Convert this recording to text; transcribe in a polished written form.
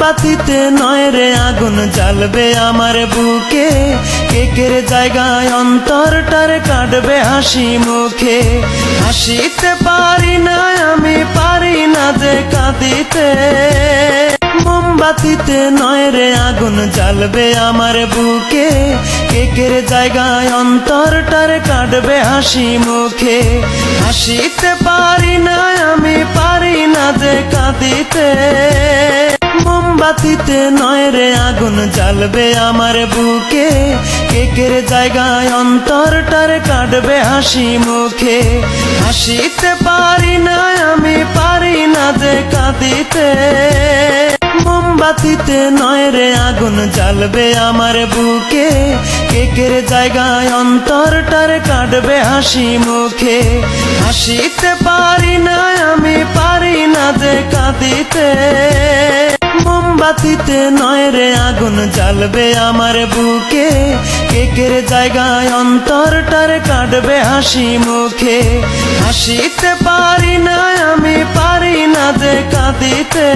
মোমবাতিতে নয় রে আগুন জ্বালবে আমার বুকে, কেকের জায়গায় অন্তরটারে কাটবে হাসি মুখে। হাসিতে পারি না আমি, পারি না যে কাঁদিতে। মোমবাতিতে নয় রে আগুন জ্বালবে আমার বুকে, কেকের জায়গায় অন্তরটারে কাটবে হাসি মুখে। হাসিতে পারি না আমি, পারি না যে কাঁদিতে। মোমবাতিতে নয় রে আগুন জ্বালবে আমার বুকে, কেকের জায়গায় অন্তরটারে কাটবে হাসি মুখে। হাসিতে পারি না আমি, পারি না যে কাঁদিতে। মোমবাতিতে নয় রে আগুন জ্বালবে আমার বুকে, কেকের জায়গায় অন্তরটারে কাটবে হাসি মুখে। হাসিতে পারি না আমি, পারি না যে কাঁদিতে। মোমবাতিতে নয় রে আগুন জ্বালবে আমার বুকে, কেকের জায়গায় অন্তরটারে কাটবে হাসি মুখে। হাসিতে পারি না আমি, পারি না যে কাঁদিতে।